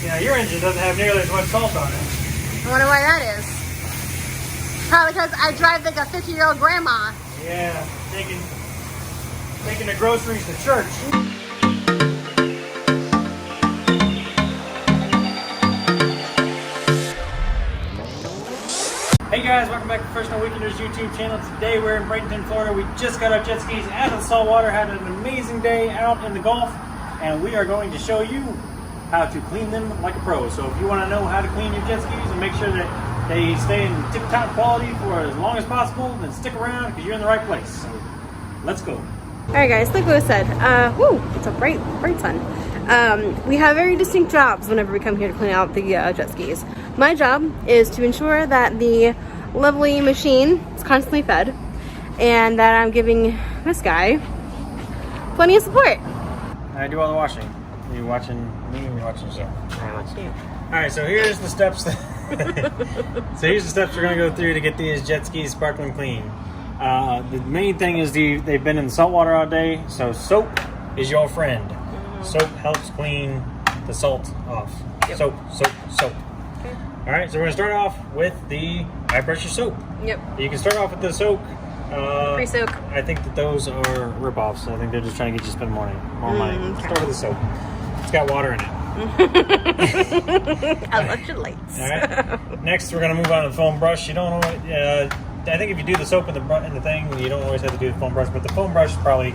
Yeah, your engine doesn't have nearly as much salt on it. I wonder why that is. Probably because I drive like a 50-year-old grandma. Yeah, taking the groceries to church. Hey guys, welcome back to Professional Weekenders YouTube channel. Today we're in Bradenton, Florida. We just got our jet skis out of the saltwater, had an amazing day out in the Gulf, and we are going to show you how to clean them like a pro. So if you want to know how to clean your jet skis and make sure that they stay in tip-top quality for as long as possible, then stick around because you're in the right place. So let's go. All right, guys, like Lewis said, it's a bright sun. We have very distinct jobs whenever we come here to clean out the jet skis. My job is to ensure that the lovely machine is constantly fed and that I'm giving this guy plenty of support. I do all the washing. Are you watching me or are you watching yourself? I watch you. All right, so here's the steps. So here's the steps we're gonna go through to get these jet skis sparkling clean. The main thing is they've been in the salt water all day, so soap is your friend. Soap helps clean the salt off. Yep. Soap. Okay. All right, so we're gonna start off with the high pressure soap. Yep. You can start off with the soak. Pre-soak. I think that those are rip-offs. I think they're just trying to get you to spend more money. Okay. Start with the soap. It's got water in it. Electrolytes. All right. Next, we're gonna move on to the foam brush. You don't always, I think if you do the soap in the thing, you don't always have to do the foam brush. But the foam brush is probably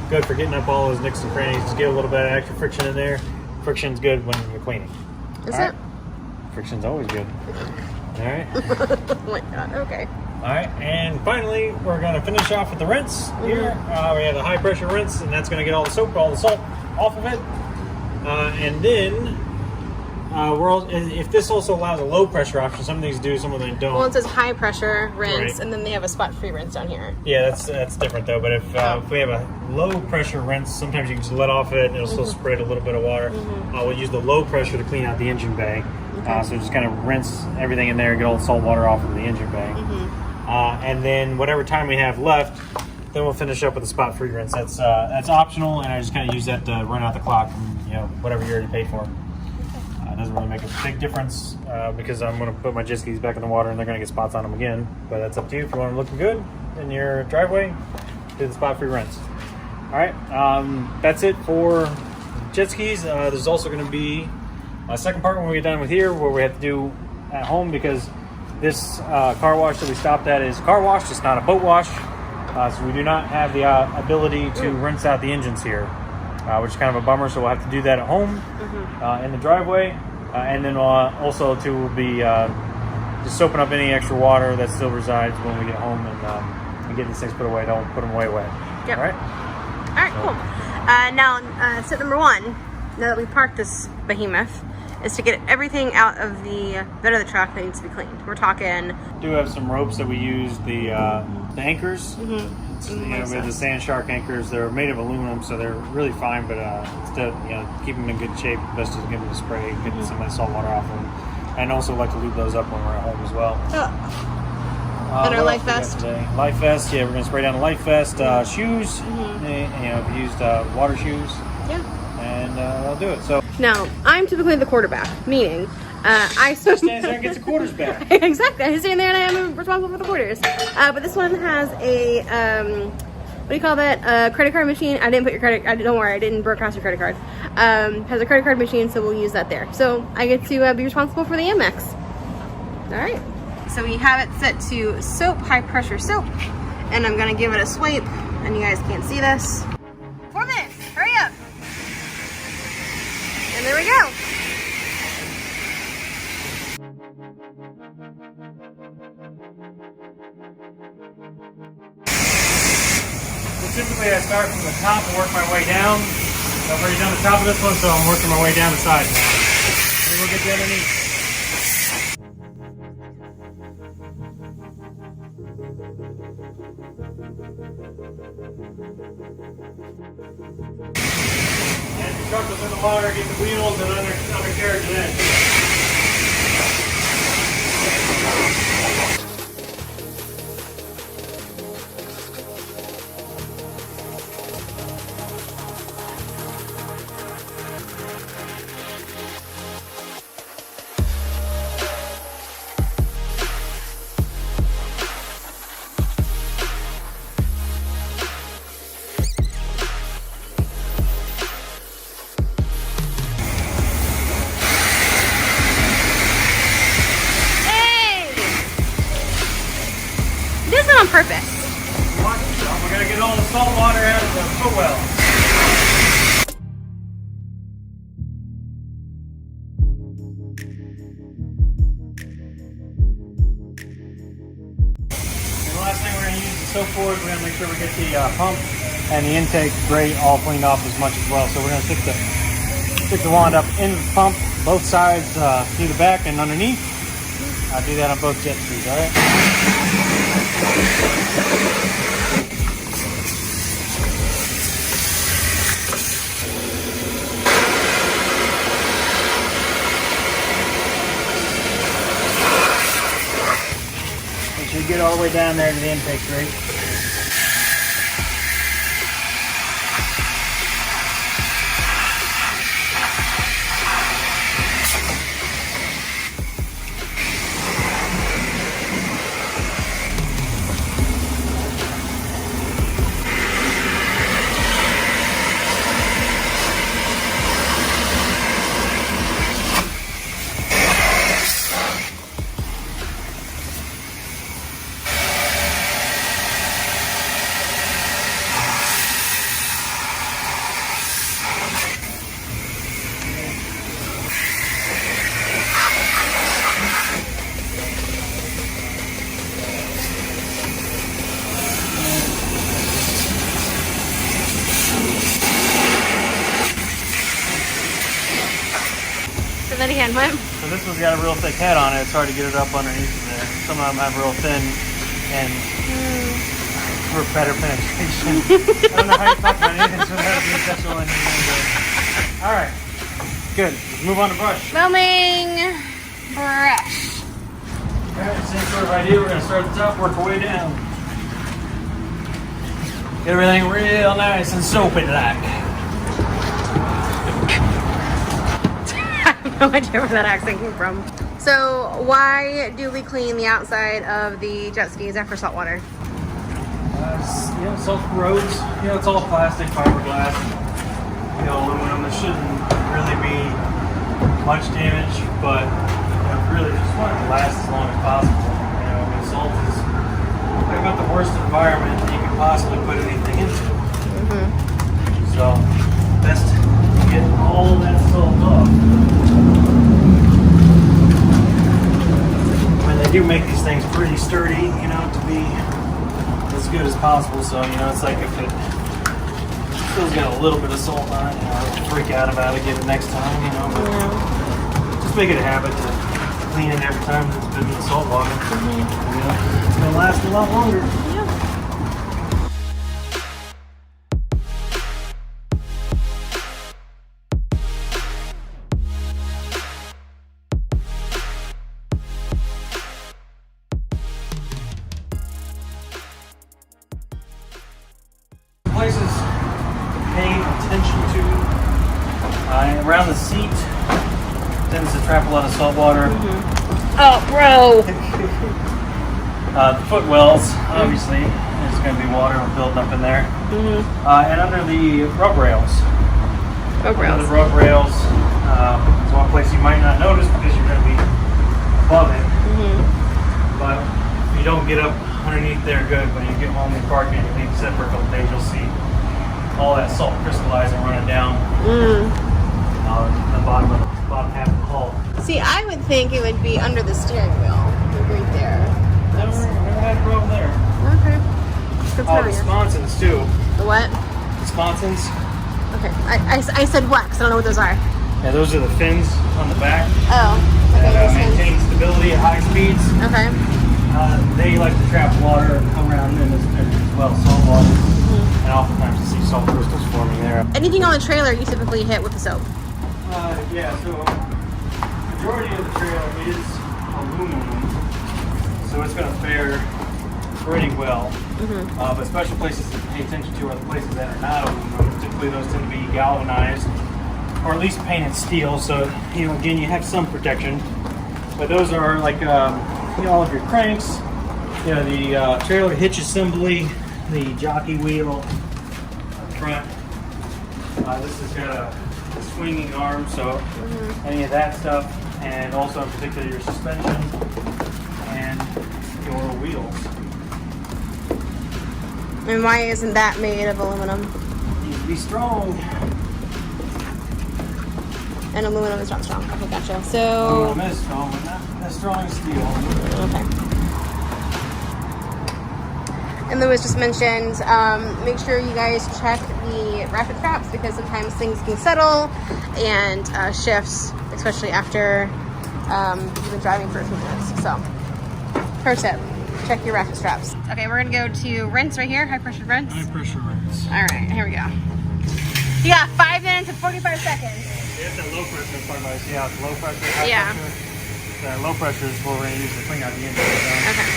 good for getting up all those nicks and crannies. Just get a little bit of extra friction in there. Friction's good when you're cleaning. Is it? Friction's always good. All right. Oh my god. Okay. All right, and finally, we're going to finish off with the rinse here. We have the high pressure rinse, and that's going to get all the soap, all the salt off of it. And then, if this also allows a low pressure option, some of these do, some of them don't. Well, it says high pressure rinse, Right. and then they have a spot-free rinse down here. Yeah, that's different though. But if we have a low pressure rinse, sometimes you can just let off it, and it'll still spread a little bit of water. We'll use the low pressure to clean out the engine bay. So just kind of rinse everything in there, get all the salt water off of the engine bay. And then whatever time we have left, then we'll finish up with a spot-free rinse. That's optional, and I just kind of use that to run out the clock from whatever you already paid for. It doesn't really make a big difference because I'm going to put my jet skis back in the water and they're going to get spots on them again. But that's up to you. If you want them looking good in your driveway, do the spot-free rinse. All right, that's it for jet skis. There's also going to be a second part when we get done with here, where we have to do at home because this car wash that we stopped at is car wash. It's not a boat wash, so we do not have the ability to rinse out the engines here, which is kind of a bummer. So we'll have to do that at home in the driveway, and then also too will be just soaping up any extra water that still resides when we get home and get these things put away. Don't put them away wet. Yep. All right. All right. Cool. Now, step number one. Now that we parked this behemoth, is to get everything out of the bed of the truck that needs to be cleaned. We're talking. Do have some ropes that we use, the anchors. We have the sand shark anchors. They're made of aluminum, so they're really fine. But instead, keep them in good shape. Best is to give them a spray, get some of that salt water off them, and also like to lube those up when we're at home as well. And our life vest. Life vest. Yeah, we're gonna spray down the life vest. Shoes. We used water shoes. Yeah. And I'll do it. So now I'm typically the quarterback, meaning I stands there and gets the quarters back. Exactly. I stand there and I am responsible for the quarters. But this one has a what do you call that? A credit card machine. I didn't put your credit. Don't worry, I didn't broadcast your credit card. Has a credit card machine, so we'll use that there. So I get to be responsible for the Amex. All right. So we have it set to soap, high pressure soap, and I'm gonna give it a swipe. And you guys can't see this. 4 minutes. Hurry up. And there we go. So typically I start from the top and work my way down. I've already done the top of this one, so I'm working my way down the side now. Then we'll get the underneath. And the truck was in the water, get the wheels and undercarriage in. on purpose. We're gonna get all the salt water out of the foot well. And the last thing we're gonna use the soap for is we're gonna make sure we get the pump and the intake grate all cleaned off as much as well. So we're gonna stick the wand up in the pump, both sides, through the back and underneath. I'll do that on both jet skis, all right? Make sure you get all the way down there to the intake grate. That again, what? So this one's got a real thick head on it. It's hard to get it up underneath of there. Some of them have real thin and for better penetration. I don't know how you talk about anything without being sexual and anything. All right, good. Let's move on to brush. Filming brush. All right, same sort of idea. We're gonna start at the top, work our way down. Get everything real nice and soapy-like. No idea where that accent came from. So why do we clean the outside of the jet skis after salt water? You know, salt corrodes. You know, it's all plastic, fiberglass, you know, aluminum. There shouldn't really be much damage, but you know, really just want it to last as long as possible. You know, I mean, salt is about the worst environment you can possibly put anything into. So, best to get all that salt off. Do make these things pretty sturdy, you know, to be as good as possible. So, you know, it's like if it still's got a little bit of salt on it, you know, don't freak out about it, get it next time, you know. But just make it a habit to clean it every time it's been in the salt water. You know, it's gonna last a lot longer. Places pay attention to around the seat tends to trap a lot of salt water. Oh, bro! The footwells, obviously, there's going to be water building up in there. And under the rub rails. Under the rub rails, it's one place you might not notice because you're going to be above it. But if you don't get up underneath there good, when you get home and park and you leave the set for a couple days, you'll see all that salt crystallizing running down the bottom half of the hull. See, I would think it would be under the steering wheel, right there. Never had a problem there. Okay. Good Oh, the sponsons too. The what? The sponsons. Okay, I said what? Because I don't know what those are. Yeah, those are the fins on the back Oh. Okay. that maintain stability at high speeds. Okay. They like to trap water around them as well, salt water. And oftentimes you see salt crystals forming there. Anything on the trailer you typically hit with the soap? Yeah, so the majority of the trailer is aluminum, so it's going to fare pretty well. But special places to pay attention to are the places that are not aluminum. Typically those tend to be galvanized or at least painted steel, so you know, again, you have some protection. But those are like you know, all of your cranks, you know, the trailer hitch assembly, the jockey wheel up front. This has got a swinging arm, so any of that stuff, and also in particular your suspension and your wheels. And why isn't that made of aluminum? It needs to be strong. And aluminum is not strong. Okay, gotcha. So. Aluminum is strong, but not as strong as steel. Okay. And Lewis just mentioned, make sure you guys check the ratchet straps because sometimes things can settle and shift, especially after you've been driving for a few minutes. So, pro tip, check your ratchet straps. Okay, we're gonna go to rinse right here, high pressure rinse. High pressure rinse. All right, here we go. You got 5 minutes and 45 seconds. It's that low pressure part about it. See how it's low pressure, high pressure? That low pressure is what we're gonna use to clean out the engine. Okay.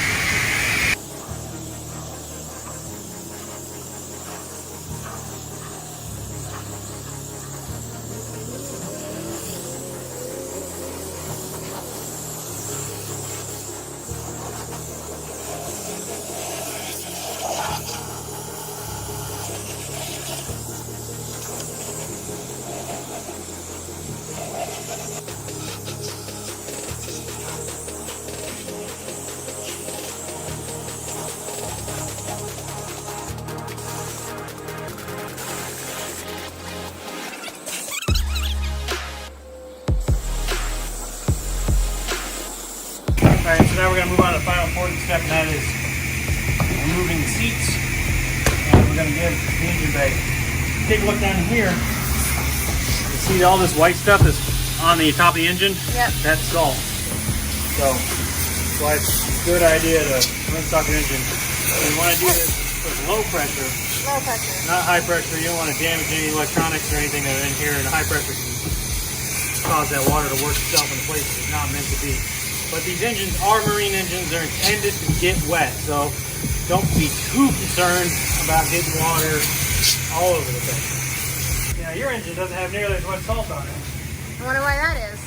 Alright, so now we're going to move on to the final important step, and that is removing the seats. And we're going to give the engine bay. Take a look down here. You see all this white stuff that's on the top of the engine? Yep. That's salt. So, that's why it's a good idea to rinse off your engine. You want to do this with low pressure. Low pressure. Not high pressure. You don't want to damage any electronics or anything that are in here. And high pressure can cause that water to work itself in places it's not meant to be. But these engines are marine engines. They're intended to get wet. So don't be too concerned about getting water all over the place. Yeah, your engine doesn't have nearly as much salt on it. I wonder why that is.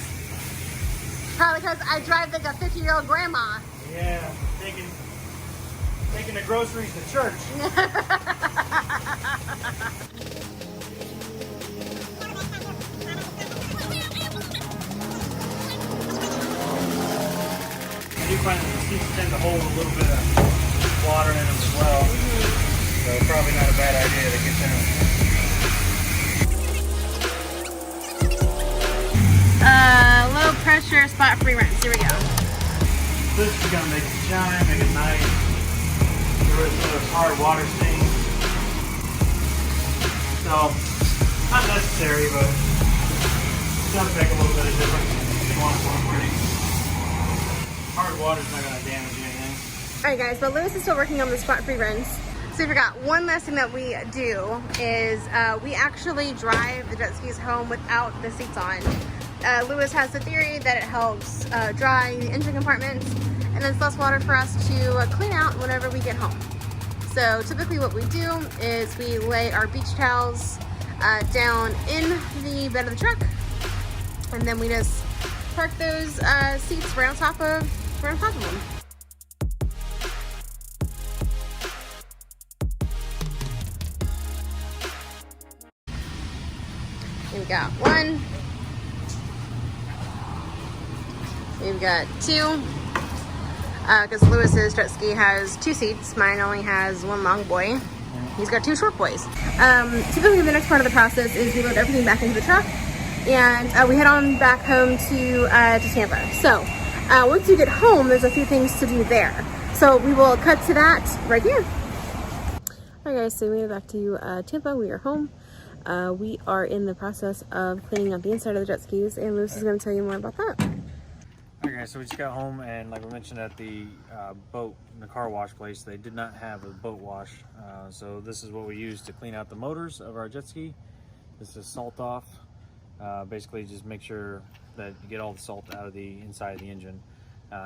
Probably because I drive like a 50-year-old grandma. Yeah, taking the groceries to church. I do find that the seats tend to hold a little bit of water in them as well. So probably not a bad idea to get them. Low pressure spot free rinse. Here we go. This is going to make it shine, make it nice. Get rid of some of those hard water stains. So, not necessary, but it does make a little bit of difference if you want it to look pretty. Hard water's not going to damage anything. Alright guys, but Lewis is still working on the spot free rinse. So we forgot one last thing that we do is we actually drive the jet skis home without the seats on. Lewis has the theory that it helps dry the engine compartments and it's less water for us to clean out whenever we get home. So typically what we do is we lay our beach towels down in the bed of the truck and then we just park those seats right on top of them. We've got one. We've got two. Because Lewis's jet ski has 2 seats. Mine only has 1 long boy. He's got 2 short boys. Typically the next part of the process is we load everything back into the truck and we head on back home to Tampa. So once you get home, there's a few things to do there. So we will cut to that right here. Alright guys, so we made it back to Tampa. We are home. We are in the process of cleaning up the inside of the jet skis, and Lewis is going to tell you more about that. Okay, so we just got home, and like we mentioned at the boat, in the car wash place, they did not have a boat wash. So this is what we use to clean out the motors of our jet ski. This is salt off. Basically just make sure that you get all the salt out of the inside of the engine.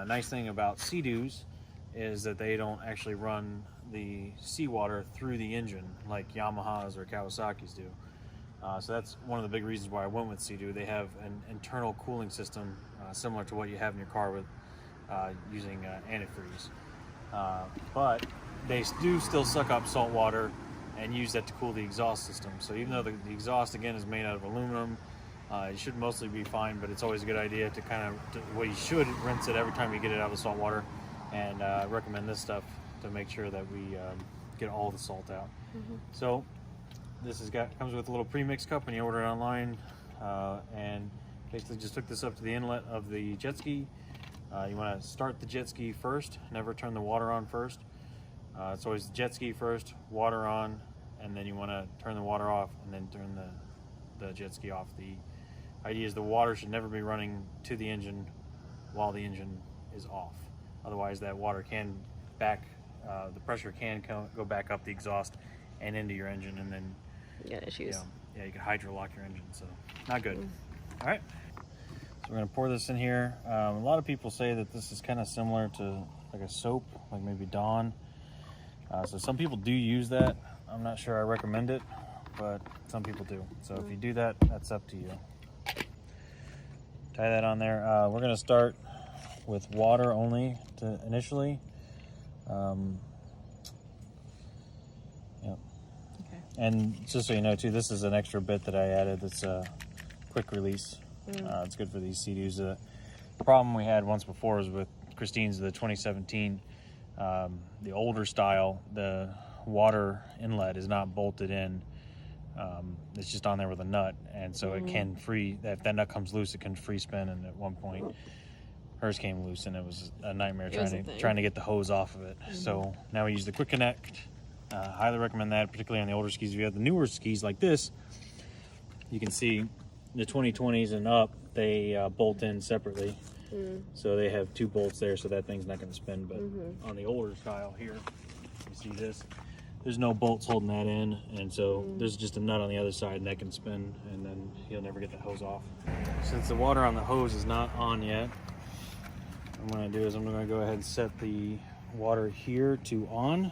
Nice thing about Sea Doos is that they don't actually run the seawater through the engine like Yamahas or Kawasaki's do. So that's one of the big reasons why I went with Sea Doo. They have an internal cooling system similar to what you have in your car with using antifreeze. But they do still suck up salt water and use that to cool the exhaust system. So even though the exhaust again is made out of aluminum, it should mostly be fine, but it's always a good idea to well, you should rinse it every time you get it out of the salt water, and recommend this stuff to make sure that we get all the salt out. So this comes with a little pre-mix cup when you order it online, and basically just hook this up to the inlet of the jet ski. You want to start the jet ski first, never turn the water on first. It's always jet ski first, water on, and then you want to turn the water off and then turn the jet ski off. The idea is the water should never be running to the engine while the engine is off. Otherwise that water can the pressure can go back up the exhaust and into your engine, and then you get issues. You can hydrolock your engine, so not good. All right, so we're gonna pour this in here. A lot of people say that this is kind of similar to like a soap, like maybe Dawn. So some people do use that. I'm not sure I recommend it, but some people do. So if you do that, that's up to you. Tie that on there. We're gonna start with water only initially. Yep. Okay. And just so you know too, this is an extra bit that I added. That's a quick release. It's good for these Sea Doos. The problem we had once before was with Christine's, the 2017. The older style, the water inlet is not bolted in. It's just on there with a nut, and so it can if that nut comes loose, it can free spin. And at one point hers came loose and it was a nightmare trying to get the hose off of it. So now we use the quick connect. Highly recommend that, particularly on the older skis. If you have the newer skis like this, you can see the 2020s and up, they bolt in separately. So they have 2 bolts there, so that thing's not going to spin. But on the older style here, you see this, there's no bolts holding that in, and so there's just a nut on the other side, and that can spin, and then you'll never get the hose off. Since the water on the hose is not on yet, what I'm going to do is I'm going to go ahead and set the water here to on.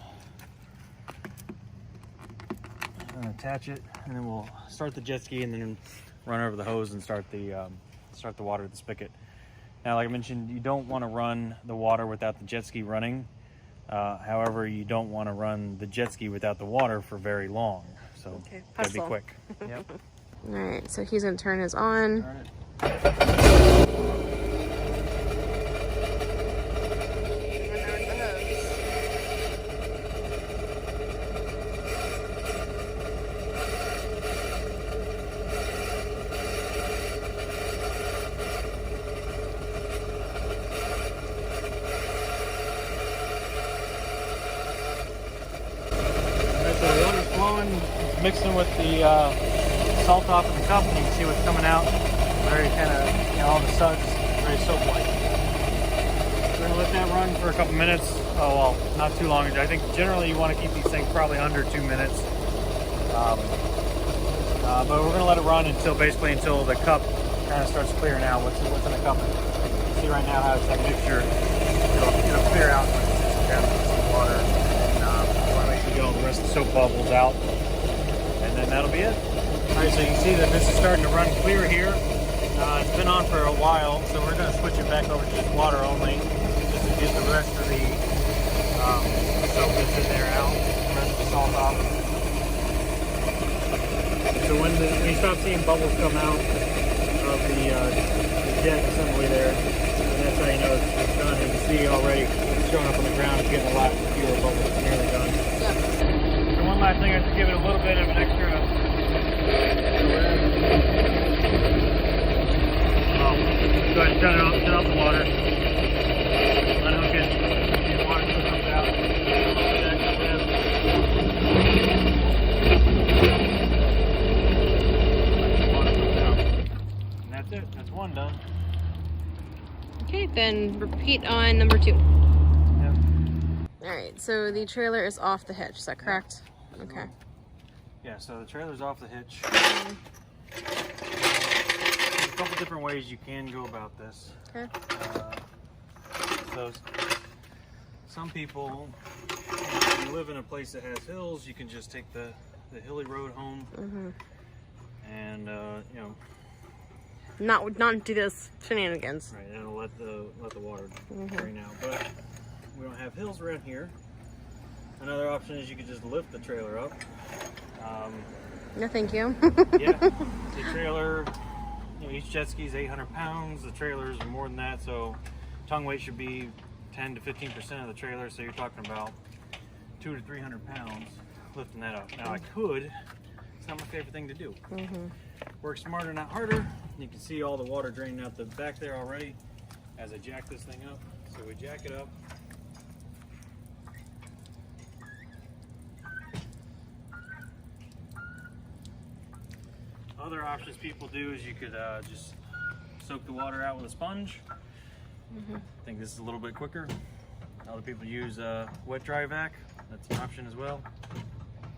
I'm going to attach it, and then we'll start the jet ski and then run over the hose and start the water at the spigot. Now, like I mentioned, you don't want to run the water without the jet ski running. However, you don't want to run the jet ski without the water for very long. So gotta be quick. Yep. All right, so he's gonna turn his on. Turn it. Mixing with the salt off of the cup, and you can see what's coming out. Very kind of, all the suds, very soap-like. We're gonna let that run for a couple minutes. Oh well, not too long. I think generally you want to keep these things probably under 2 minutes. But we're gonna let it run until the cup kind of starts clearing out. What's in the cup? You can see right now how it's like a mixture. It'll clear out when it's down with some water, and we want to make sure we get all the rest of the soap bubbles out. And then that'll be it. All right, so you can see that this is starting to run clear here. It's been on for a while, so we're going to switch it back over to just water only, just to get the rest of the soap that's in there out, the rest of the salt off. So when you stop seeing bubbles come out of the jet assembly there, and that's how you know it's done. And you see already it's showing up on the ground, it's getting a lot fewer bubbles. It's nearly done. Yep. One last thing, I have to give it a little bit of an extra. Go ahead and turn off the water. Unhook it. The water still comes out. And that's it. That's one done. Okay, then repeat on number 2. Yep. All right, so the trailer is off the hitch. Is that correct? Okay. Yeah, so the trailer's off the hitch. There's a couple different ways you can go about this. Okay. So some people, if you live in a place that has hills, you can just take the hilly road home, and not do this shenanigans. Right, that'll let the water drain out. But we don't have hills around here. Another option is you could just lift the trailer up. No, thank you. Yeah, the trailer, each jet ski is 800 pounds. The trailers are more than that, so tongue weight should be 10 to 15% of the trailer. So you're talking about 200 to 300 pounds lifting that up. Now I could, it's not my favorite thing to do. Work smarter, not harder. You can see all the water draining out the back there already as I jack this thing up. So we jack it up. Other options people do is you could just soak the water out with a sponge. I think this is a little bit quicker. Other people use wet dry vac. That's an option as well.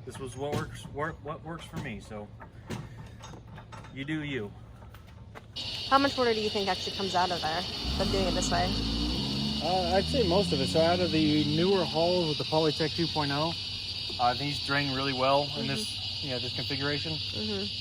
This was what works for me. So you do you. How much water do you think actually comes out of there from doing it this way? I'd say most of it. So out of the newer hulls with the Polytech 2.0, these drain really well in this. This configuration.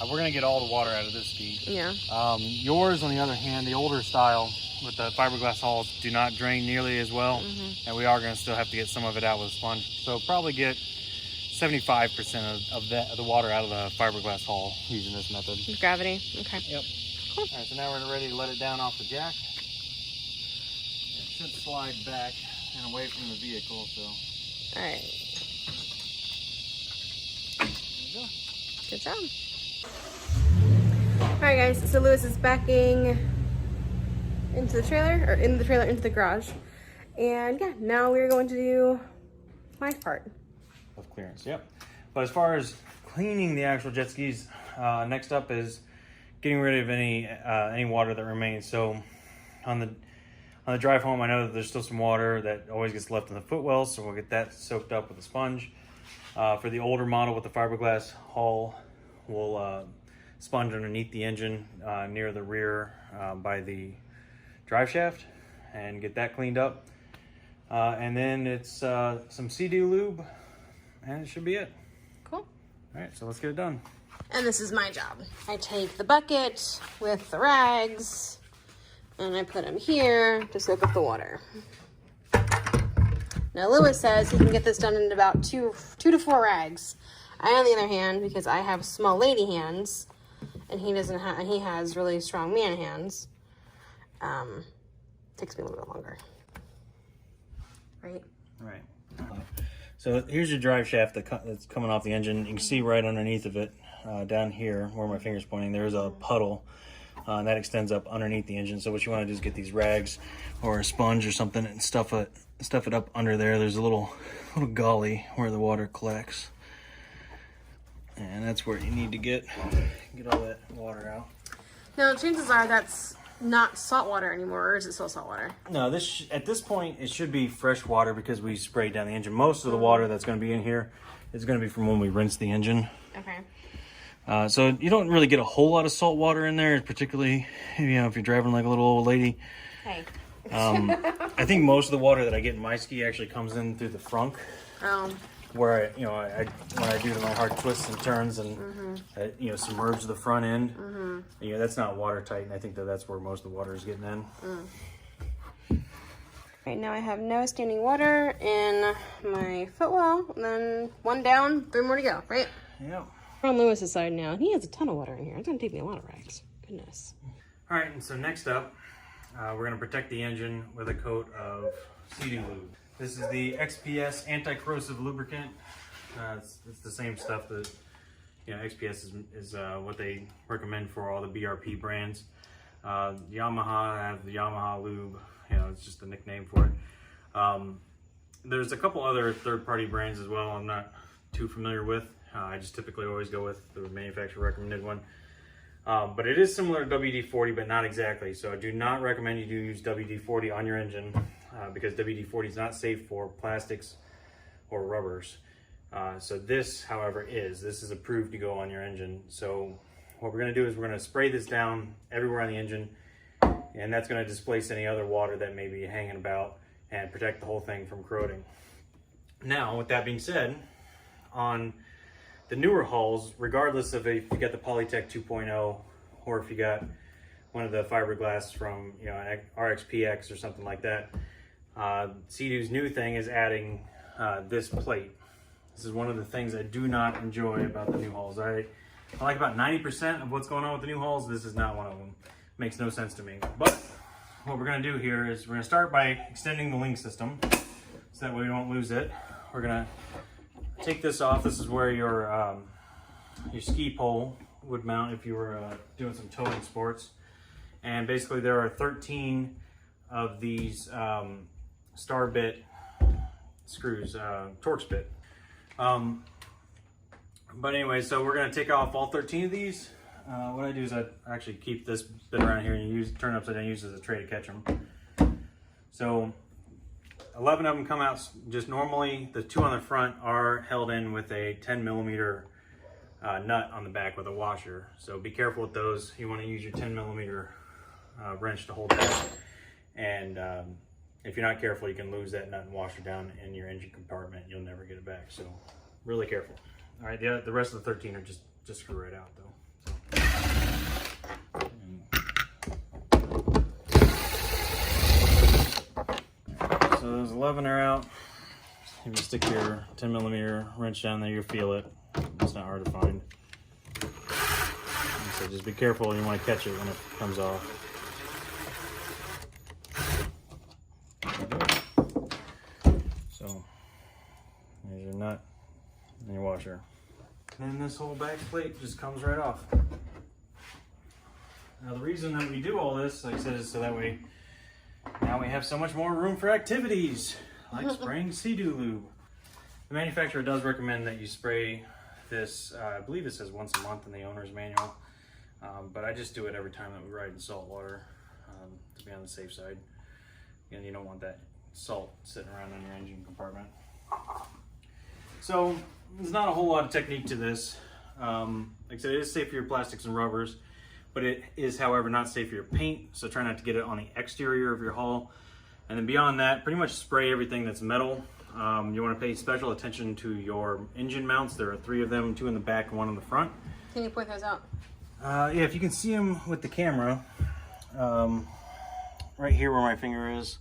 We're gonna get all the water out of this ski. Yeah. Yours, on the other hand, the older style with the fiberglass hulls do not drain nearly as well, and we are gonna still have to get some of it out with a sponge. So probably get 75% of the water out of the fiberglass hull using this method. With gravity. Okay. Yep. Cool. All right, so now we're ready to let it down off the jack. It should slide back and away from the vehicle. So. All right. Good job. All right, guys. So Lewis is backing into the trailer, or in the trailer into the garage, and yeah, now we're going to do my part of clearance. Yep. But as far as cleaning the actual jet skis, next up is getting rid of any water that remains. So on the drive home, I know that there's still some water that always gets left in the footwell, so we'll get that soaked up with a sponge. For the older model with the fiberglass hull, we'll sponge underneath the engine near the rear by the drive shaft and get that cleaned up. And then it's some Sea Doo lube, and it should be it. Cool. All right, so let's get it done. And this is my job. I take the bucket with the rags and I put them here to soak up the water. Now Lewis says he can get this done in about two to 4 rags. I, on the other hand, because I have small lady hands, and he doesn't have, and he has really strong man hands, takes me a little bit longer. Right? Right. So here's your drive shaft that's coming off the engine. You can see right underneath of it, down here where my finger's pointing, there's a puddle. And that extends up underneath the engine. So what you want to do is get these rags or a sponge or something and stuff it up under there. There's a little gully where the water collects, and that's where you need to get all that water out. Now chances are that's not salt water anymore, or is it still salt water? No, at this point it should be fresh water because we sprayed down the engine. Most of the water that's going to be in here is going to be from when we rinse the engine. Okay. So you don't really get a whole lot of salt water in there, particularly if you're driving like a little old lady. Hey. I think most of the water that I get in my ski actually comes in through the frunk, where when I do my hard twists and turns and submerge the front end. That's not watertight, and I think that's where most of the water is getting in. Right now I have no standing water in my footwell, and then 1 down, 3 more to go. Right? Yeah. We're on Lewis's side now, and he has a ton of water in here. It's gonna take me a lot of rags. Goodness. All right, and so next up, we're gonna protect the engine with a coat of Sea Doo lube. This is the XPS anti-corrosive lubricant. It's the same stuff that XPS is what they recommend for all the BRP brands. Yamaha have the Yamaha lube. It's just the nickname for it. There's a couple other third-party brands as well. I'm not too familiar with. I just typically always go with the manufacturer recommended one. But it is similar to WD-40, but not exactly. So I do not recommend you do use WD-40 on your engine because WD-40 is not safe for plastics or rubbers. So this, however, is approved to go on your engine. So what we're gonna do is we're gonna spray this down everywhere on the engine, and that's gonna displace any other water that may be hanging about and protect the whole thing from corroding. Now, with that being said, on the newer hulls, regardless of if you got the Polytech 2.0 or if you got one of the fiberglass from an RXPX or something like that, Sea Doo's new thing is adding this plate. This is one of the things I do not enjoy about the new hulls. I like about 90% of what's going on with the new hulls. This is not one of them. Makes no sense to me. But what we're gonna do here is we're gonna start by extending the link system so that way we won't lose it. We're gonna take this off. This is where your ski pole would mount if you were doing some towing sports. And basically there are 13 of these star bit screws, Torx bit. But anyway, so we're gonna take off all 13 of these. What I do is I actually keep this bit around here and turn it upside down, use it as a tray to catch them. So 11 of them come out just normally. The 2 on the front are held in with a 10 millimeter nut on the back with a washer. So be careful with those. You want to use your 10 millimeter wrench to hold that. And if you're not careful, you can lose that nut and washer down in your engine compartment. You'll never get it back. So really careful. All right, the rest of the 13 are just screw right out though. So those 11 are out. If you stick your 10 millimeter wrench down there, you'll feel it. It's not hard to find. So just be careful. You want to catch it when it comes off. So there's your nut and your washer. And then this whole back plate just comes right off. Now the reason that we do all this, like I said, is so that way now we have so much more room for activities, like spraying Sea Doo lube. The manufacturer does recommend that you spray this, I believe it says once a month in the owner's manual, but I just do it every time that we ride in salt water to be on the safe side. And you don't want that salt sitting around in your engine compartment. So there's not a whole lot of technique to this. Like I said, it is safe for your plastics and rubbers, but it is, however, not safe for your paint, so try not to get it on the exterior of your hull. And then beyond that, pretty much spray everything that's metal. You want to pay special attention to your engine mounts. There are 3 of them, 2 in the back and 1 in the front. Can you point those out? Yeah, if you can see them with the camera, right here where my finger is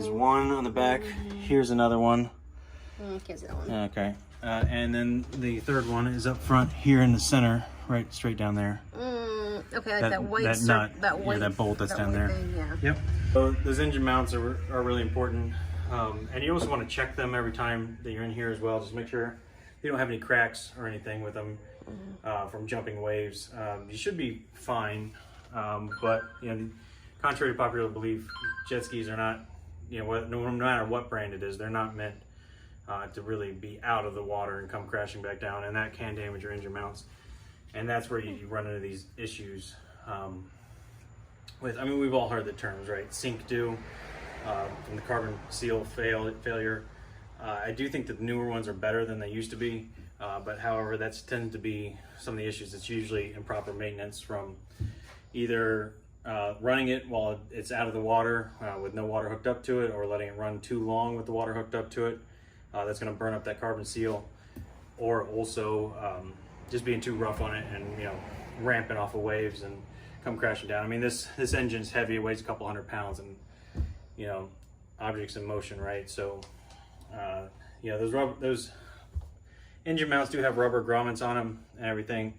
one on the back. Here's another one. Can't see that one. Okay. And then the third one is up front here in the center, right straight down there. Okay, like that white nut, that that bolt that's down there. Thing, yeah. Yep. So those engine mounts are really important. And you also want to check them every time that you're in here as well. Just make sure you don't have any cracks or anything with them from jumping waves. You should be fine. But you know, contrary to popular belief, jet skis are not, you know, no matter what brand it is, they're not meant to really be out of the water and come crashing back down, and that can damage your engine mounts. And that's where you run into these issues with, I mean, we've all heard the terms, right? Sink due from the carbon seal failure. I do think that the newer ones are better than they used to be, but however, that's tends to be some of the issues. It's usually improper maintenance from either running it while it's out of the water with no water hooked up to it, or letting it run too long with the water hooked up to it. That's going to burn up that carbon seal, or also just being too rough on it and, you know, ramping off of waves and come crashing down. I mean, this engine's heavy. It weighs a couple 100 pounds, and, you know, objects in motion, right? So you know, those engine mounts do have rubber grommets on them and everything.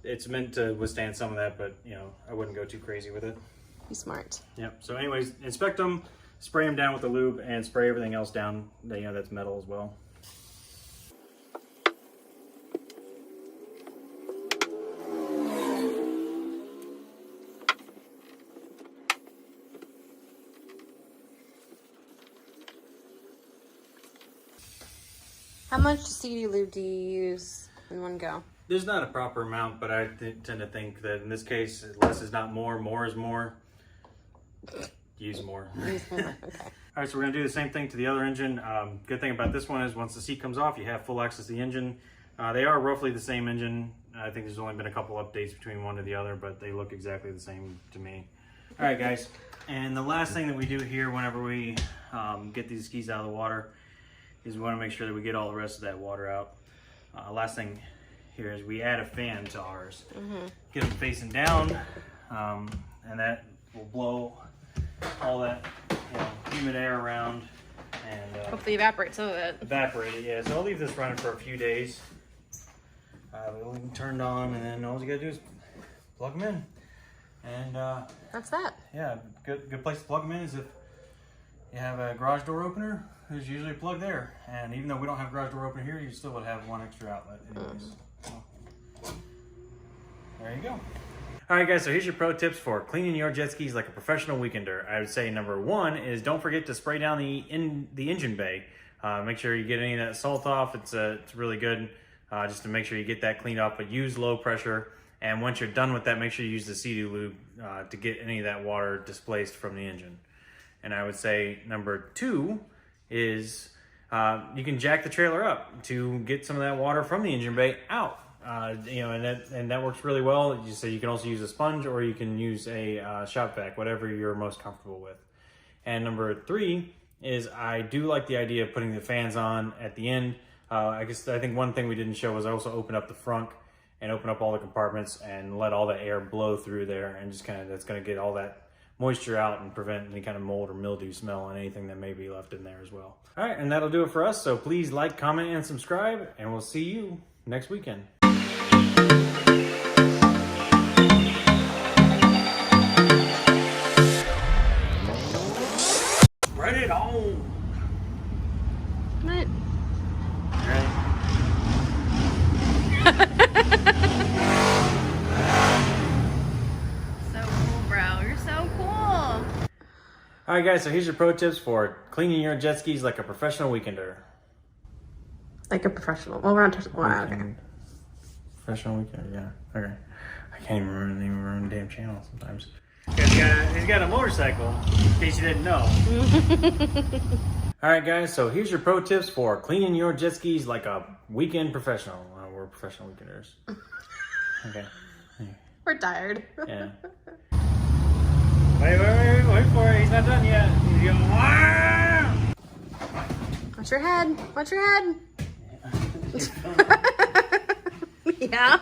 It's meant to withstand some of that, but, you know, I wouldn't go too crazy with it. Be smart. Yep. So anyways, inspect them, spray them down with the lube, and spray everything else down that, you know, that's metal as well. How much Sea Doo lube do you use in one go? There's not a proper amount, but I tend to think that in this case, less is not more, more is more. Use more. Okay. All right, so we're gonna do the same thing to the other engine. Good thing about this one is once the seat comes off, you have full access to the engine. They are roughly the same engine. I think there's only been a couple updates between one to the other, but they look exactly the same to me. All right, guys, and the last thing that we do here whenever we get these skis out of the water is we wanna make sure that we get all the rest of that water out. Last thing here is we add a fan to ours. Get them facing down, and that will blow all that, you know, humid air around and hopefully evaporate some of it. Evaporate it, yeah. So I'll leave this running for a few days. We'll leave them turned on, and then all you gotta do is plug them in. And that's that. yeah, good place to plug them in is if, you have a garage door opener. There's usually a plug there. And even though we don't have a garage door opener here, you still would have one extra outlet anyways. So, there you go. All right, guys, so here's your pro tips for cleaning your jet skis like a professional weekender. I would say number one is don't forget to spray down the engine bay. Make sure you get any of that salt off. It's really good just to make sure you get that cleaned off, but use low pressure. And once you're done with that, make sure you use the Sea Doo lube to get any of that water displaced from the engine. And I would say number two is you can jack the trailer up to get some of that water from the engine bay out. You know, and that works really well. So you can also use a sponge, or you can use a shop vac, whatever you're most comfortable with. And number three is I do like the idea of putting the fans on at the end. I think one thing we didn't show was I also open up the front and open up all the compartments and let all the air blow through there, and just that's going to get all that moisture out and prevent any kind of mold or mildew smell and anything that may be left in there as well. All right, and that'll do it for us. So please like, comment, and subscribe, and we'll see you next weekend. Spread it on. What? So cool, bro. You're so cool. All right, guys, so here's your pro tips for cleaning your jet skis like a professional weekender. Like a professional. Well, we're not touching. Wow, okay. Professional weekender, yeah. Okay. I can't even remember the damn channel sometimes. He's got a motorcycle, in case you didn't know. All right, guys, so here's your pro tips for cleaning your jet skis like a weekend professional. We're professional weekenders. Okay. We're tired. Yeah. Wait for it. He's not done yet. He's going, wow! Watch your head. Watch your head. Yeah.